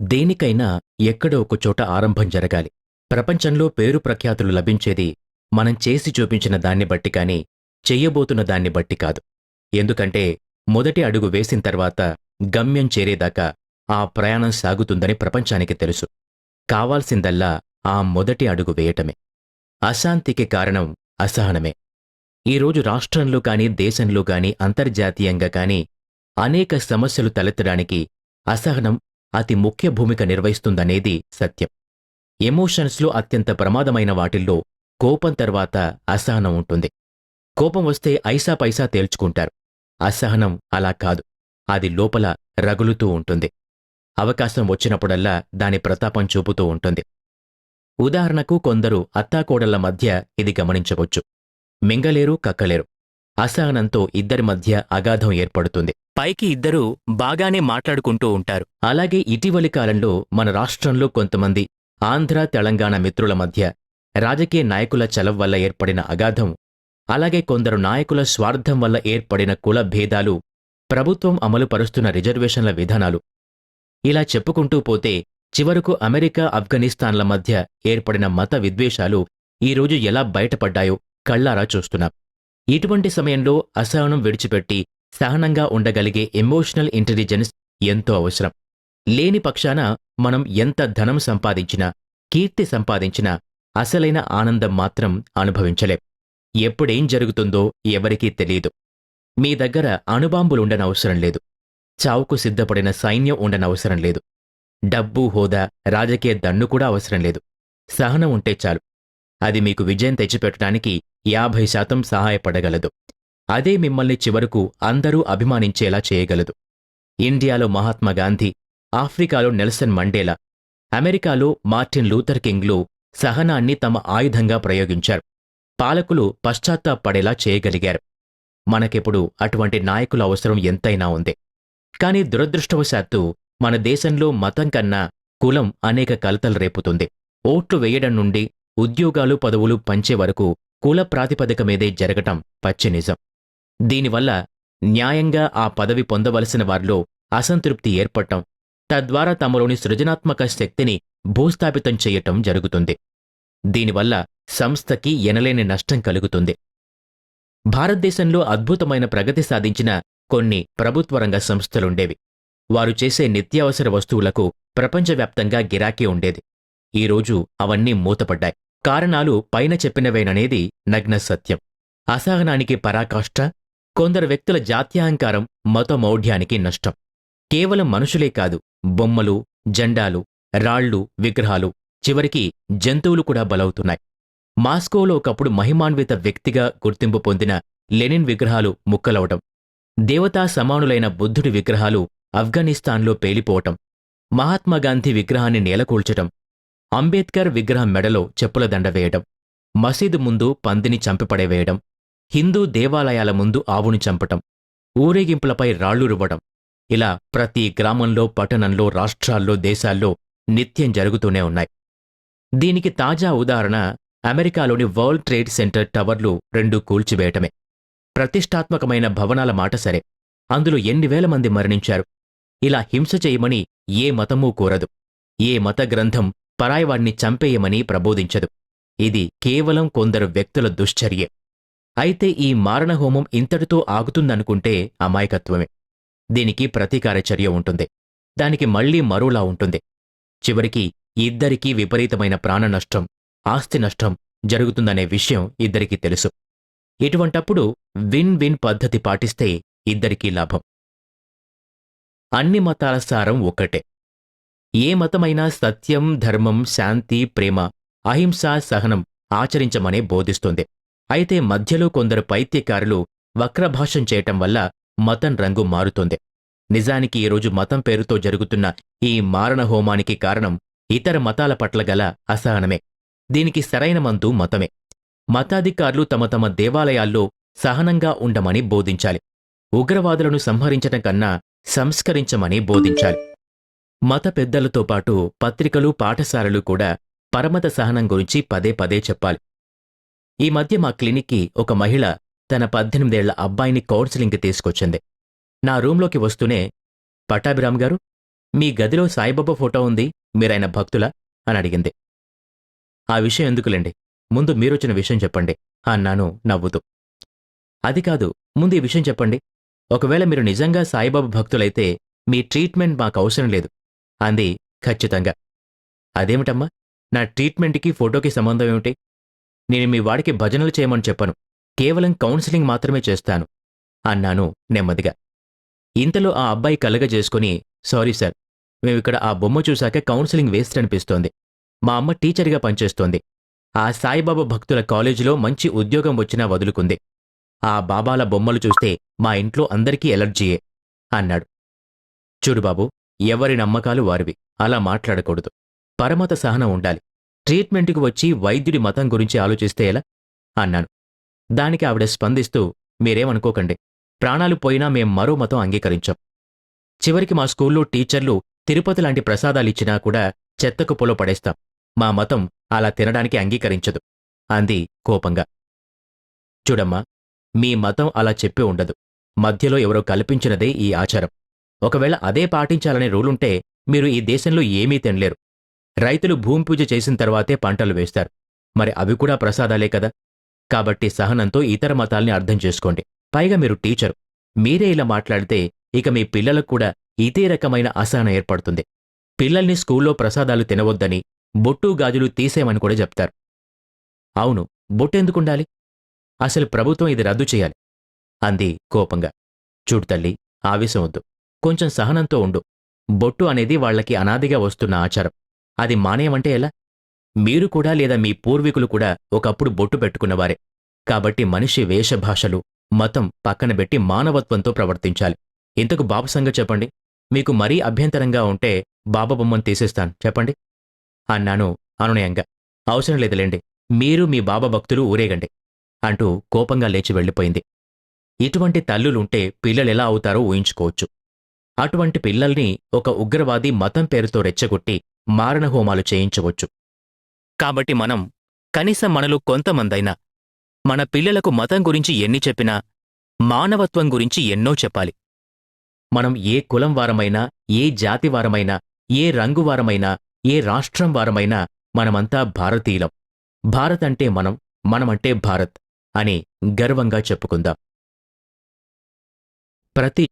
దేనికైనా ఎక్కడో ఒక చోట ఆరంభం జరగాలి. ప్రపంచంలో పేరు ప్రఖ్యాతులు లభించేది మనం చేసి చూపించిన దాన్ని బట్టి కాని, చెయ్యబోతున్న దాన్ని బట్టి కాదు. ఎందుకంటే మొదటి అడుగు వేసిన తర్వాత గమ్యం చేరేదాకా ఆ ప్రయాణం సాగుతుందని ప్రపంచానికి తెలుసు. కావాల్సిందల్లా ఆ మొదటి అడుగు వేయటమే. అశాంతికి కారణం అసహనమే. ఈరోజు రాష్ట్రంలో కాని, దేశంలో కాని, అంతర్జాతీయంగా కాని అనేక సమస్యలు తలెత్తడానికి అసహనం అతి ముఖ్య భూమిక నిర్వహిస్తుందనేది సత్యం. ఎమోషన్స్లో అత్యంత ప్రమాదమైన వాటిల్లో కోపం తర్వాత అసహనం ఉంటుంది. కోపం వస్తే ఐసా పైసా తేల్చుకుంటారు. అసహనం అలా కాదు. అది లోపల రగులుతూ ఉంటుంది. అవకాశం వచ్చినప్పుడల్లా దాని ప్రతాపం చూపుతూ ఉంటుంది. ఉదాహరణకు కొందరు అత్తాకోడళ్ల మధ్య ఇది గమనించవచ్చు. మింగలేరు, కక్కలేరు. అసహనంతో ఇద్దరి మధ్య అగాధం ఏర్పడుతుంది. పైకి ఇద్దరూ బాగానే మాట్లాడుకుంటూ ఉంటారు. అలాగే ఇటీవలి కాలంలో మన రాష్ట్రంలో కొంతమంది ఆంధ్ర, తెలంగాణ మిత్రుల మధ్య రాజకీయ నాయకుల చలవ వల్ల ఏర్పడిన అగాధం, అలాగే కొందరు నాయకుల స్వార్థం వల్ల ఏర్పడిన కుల భేదాలు, ప్రభుత్వం అమలు పరుస్తున్న రిజర్వేషన్ల విధానాలు, ఇలా చెప్పుకుంటూ పోతే చివరకు అమెరికా, ఆఫ్ఘనిస్తాన్ల మధ్య ఏర్పడిన మత విద్వేషాలు ఈరోజు ఎలా బయటపడ్డాయో కళ్లారా చూస్తున్నాం. ఇటువంటి సమయంలో అసహనం విడిచిపెట్టి సహనంగా ఉండగలిగే ఎమోషనల్ ఇంటెలిజెన్స్ ఎంతో అవసరం. లేని పక్షాన మనం ఎంత ధనం సంపాదించినా, కీర్తి సంపాదించినా అసలైన ఆనందం మాత్రం అనుభవించలేం. ఎప్పుడేం జరుగుతుందో ఎవరికీ తెలియదు. మీ దగ్గర అణుబాంబులుండనవసరం లేదు. చావుకు సిద్ధపడిన సైన్యం ఉండనవసరం లేదు. డబ్బు, హోదా, రాజకీయ దన్ను కూడా అవసరం లేదు. సహనం ఉంటే చాలు. అది మీకు విజయం తెచ్చిపెట్టడానికి 50% సహాయపడగలదు. అదే మిమ్మల్ని చివరకు అందరూ అభిమానించేలా చేయగలదు. ఇండియాలో మహాత్మాగాంధీ, ఆఫ్రికాలో నెల్సన్ మండేలా, అమెరికాలో మార్టిన్ లూథర్ కింగ్లు సహనాన్ని తమ ఆయుధంగా ప్రయోగించారు. పాలకులు పశ్చాత్తాపపడేలా చేయగలిగారు. మనకెప్పుడు అటువంటి నాయకుల అవసరం ఎంతైనా ఉంది. కాని దురదృష్టవశాత్తు మన దేశంలో మతం కన్నా కులం అనేక కలతలు రేపుతుంది. ఓట్లు వేయడం నుండి ఉద్యోగాలు, పదవులు పంచే వరకు కుల ప్రాతిపదిక మీదే జరగటం పచ్చి నిజం. దీనివల్ల న్యాయంగా ఆ పదవి పొందవలసిన వారిలో అసంతృప్తి ఏర్పడటం, తద్వారా తమలోని సృజనాత్మక శక్తిని భూస్థాపితం చెయ్యటం జరుగుతుంది. దీనివల్ల సంస్థకి ఎనలేని నష్టం కలుగుతుంది. భారతదేశంలో అద్భుతమైన ప్రగతి సాధించిన కొన్ని ప్రభుత్వరంగ సంస్థలుండేవి. వారు చేసే నిత్యావసర వస్తువులకు ప్రపంచవ్యాప్తంగా గిరాకీ ఉండేది. ఈరోజు అవన్నీ మూతపడ్డాయి. కారణాలు పైన చెప్పినవేననేది నగ్న సత్యం. అసహనానికి పరాకాష్ఠ, కొందరు వ్యక్తుల జాత్యహంకారం, మతమౌఢ్యానికి నష్టం. కేవలం మనుషులే కాదు, బొమ్మలు, జెండాలు, రాళ్లు, విగ్రహాలు, చివరికి జంతువులు కూడా బలవుతున్నాయి. మాస్కోలో ఒకప్పుడు మహిమాన్విత వ్యక్తిగా గుర్తింపు పొందిన లెనిన్ విగ్రహాలు ముక్కలవటం, దేవతా సమానులైన బుద్ధుడి విగ్రహాలు ఆఫ్ఘనిస్తాన్లో పేలిపోవటం, మహాత్మాగాంధీ విగ్రహాన్ని నేలకూల్చటం, అంబేద్కర్ విగ్రహం మెడలో చెప్పుల దండ వేయడం, మసీదు ముందు పందిని చంపిపడేవేయడం, హిందూ దేవాలయాల ముందు ఆవుని చంపటం, ఊరేగింపులపై రాళ్లు రువ్వడం, ఇలా ప్రతి గ్రామంలో, పట్టణంలో, రాష్ట్రాల్లో, దేశాల్లో నిత్యం జరుగుతూనే ఉన్నాయి. దీనికి తాజా ఉదాహరణ అమెరికాలోని వరల్డ్ ట్రేడ్ సెంటర్ టవర్లు 2 కూల్చివేయటమే. ప్రతిష్టాత్మకమైన భవనాల మాట సరే, అందులో ఎన్ని వేల మంది మరణించారు. ఇలా హింస చేయమని ఏ మతమూ కోరదు. ఏ మత గ్రంథం పరాయివాణ్ణి చంపేయమని ప్రబోధించదు. ఇది కేవలం కొందరు వ్యక్తుల దుశ్చర్యే. అయితే ఈ మారణహోమం ఇంతటితో ఆగుతుందనుకుంటే అమాయకత్వమే. దీనికి ప్రతీకార చర్య ఉంటుంది. దానికి మళ్లీ మరోలా ఉంటుంది. చివరికి ఇద్దరికీ విపరీతమైన ప్రాణ నష్టం, ఆస్తి నష్టం జరుగుతుందనే విషయం ఇద్దరికీ తెలుసు. ఇటువంటప్పుడు విన్ విన్ పద్ధతి పాటిస్తే ఇద్దరికీ లాభం. అన్ని మతాల సారం ఒక్కటే. ఏ మతమైనా సత్యం, ధర్మం, శాంతి, ప్రేమ, అహింస, సహనం ఆచరించమనే బోధిస్తుంది. అయితే మధ్యలో కొందరు పైత్యకారులు వక్రభాషం చేయటం వల్ల మతం రంగు మారుతుంది. నిజానికి ఈరోజు మతం పేరుతో జరుగుతున్న ఈ మారణహోమానికి కారణం ఇతర మతాల పట్ల గల అసహనమే. దీనికి సరైన మందు మతమే. మతాధికారులు తమ తమ దేవాలయాల్లో సహనంగా ఉండమని బోధించాలి. ఉగ్రవాదులను సంహరించటం కన్నా సంస్కరించమని బోధించాలి. మత పెద్దలతో పాటు పత్రికలు, పాఠశాలలు కూడా పరమత సహనం గురించి పదే పదే చెప్పాలి. ఈ మధ్య మా క్లినిక్కి ఒక మహిళ తన 18 ఏళ్ల అబ్బాయిని కౌన్సిలింగ్కి తీసుకొచ్చింది. నా రూంలోకి వస్తూనే, పట్టాభిరామ్ గారు, మీ గదిలో సాయిబాబా ఫోటో ఉంది, మీరాయన భక్తులా అని అడిగింది. ఆ విషయం ఎందుకులేండి, ముందు మీరొచ్చిన విషయం చెప్పండి అన్నాను నవ్వుతూ. అది కాదు, ముందు ఈ విషయం చెప్పండి. ఒకవేళ మీరు నిజంగా సాయిబాబా భక్తులైతే మీ ట్రీట్మెంట్ మాకు అవసరం లేదు అంది ఖచ్చితంగా. అదేమిటమ్మా, నా ట్రీట్మెంట్కి ఫోటోకి సంబంధం ఏమిటి? నేను మీ వాడికి భజనలు చేయమని చెప్పను, కేవలం కౌన్సిలింగ్ మాత్రమే చేస్తాను అన్నాను నెమ్మదిగా. ఇంతలో ఆ అబ్బాయి కలగజేసుకుని, సారీ సార్, మేమిక్కడ ఆ బొమ్మ చూశాక కౌన్సిలింగ్ వేస్ట్ అనిపిస్తోంది. మా అమ్మ టీచర్గా పనిచేస్తోంది. ఆ సాయిబాబా భక్తుల కాలేజీలో మంచి ఉద్యోగం వచ్చినా వదులుకుంది. ఆ బాబాల బొమ్మలు చూస్తే మా ఇంట్లో అందరికీ ఎలర్జీయే అన్నాడు. చూడు బాబు, ఎవరి నమ్మకాలు వారివి, అలా మాట్లాడకూడదు. పరమత సహనం ఉండాలి. ట్రీట్మెంటుకు వచ్చి వైద్యుడి మతం గురించి ఆలోచిస్తే ఎలా అన్నాను. దానికి ఆవిడ స్పందిస్తూ, మీరేమనుకోకండి, ప్రాణాలు పోయినా మేం మరో మతం అంగీకరించాం. చివరికి మా స్కూల్లో టీచర్లు తిరుపతి లాంటి ప్రసాదాలిచ్చినా కూడా చెత్తకుప్పలో పడేస్తాం. మా మతం అలా తినడానికి అంగీకరించదు అంది కోపంగా. చూడమ్మా, మీ మతం అలా చెప్పి ఉండదు. మధ్యలో ఎవరో కల్పించినదే ఈ ఆచారం. ఒకవేళ అదే పాటించాలనే రూలుంటే మీరు ఈ దేశంలో ఏమీ తినలేరు. రైతులు భూమి పూజ చేసిన తర్వాతే పంటలు వేస్తారు. మరి అవి కూడా ప్రసాదాలే కదా. కాబట్టి సహనంతో ఇతర మతాల్ని అర్థం చేసుకోండి. పైగా మీరు టీచరు. మీరే ఇలా మాట్లాడితే ఇక మీ పిల్లలకు కూడా ఇదే రకమైన అసహనం ఏర్పడుతుంది. పిల్లల్ని స్కూల్లో ప్రసాదాలు తినవద్దని, బొట్టు గాజులు తీసేయమని కూడా చెప్తారు. అవును, బొట్టెందుకుండాలి? అసలు ప్రభుత్వం ఇది రద్దు చేయాలి అంది కోపంగా. చూడు తల్లి, ఆవేశం వద్దు, కొంచెం సహనంతో ఉండు. బొట్టు అనేది వాళ్లకి అనాదిగా వస్తున్న ఆచారం. అది మానేయమంటే ఎలా? మీరు కూడా లేదా మీ పూర్వీకులు కూడా ఒకప్పుడు బొట్టు పెట్టుకున్నవారే. కాబట్టి మనిషి వేషభాషలు, మతం పక్కనబెట్టి మానవత్వంతో ప్రవర్తించాలి. ఇంతకు బాబు సంగతి చెప్పండి. మీకు మరీ అభ్యంతరంగా ఉంటే బాబా బొమ్మను తీసేస్తాను చెప్పండి అన్నాను అనునయంగా. అవసరం లేదులేండి, మీరు మీ బాబా భక్తులు ఊరేగండి అంటూ కోపంగా లేచి వెళ్ళిపోయింది. ఇటువంటి తల్లులుంటే పిల్లలెలా అవుతారో ఊహించుకోవచ్చు. అటువంటి పిల్లల్ని ఒక ఉగ్రవాది మతం పేరుతో రెచ్చగొట్టి మారణహోమాలు చేయించవచ్చు. కాబట్టి మనం, కనీసం మనలో కొంతమందైనా, మన పిల్లలకు మతం గురించి ఎన్ని చెప్పినా మానవత్వం గురించి ఎన్నో చెప్పాలి. మనం ఏ కులం వారమైనా, ఏ జాతి వారమైనా, ఏ రంగు వారమైనా, ఏ రాష్ట్రం వారమైనా మనమంతా భారతీయులం. భారత్ అంటే మనం, మనమంటే భారత్ అని గర్వంగా చెప్పుకుందాం. ప్రతి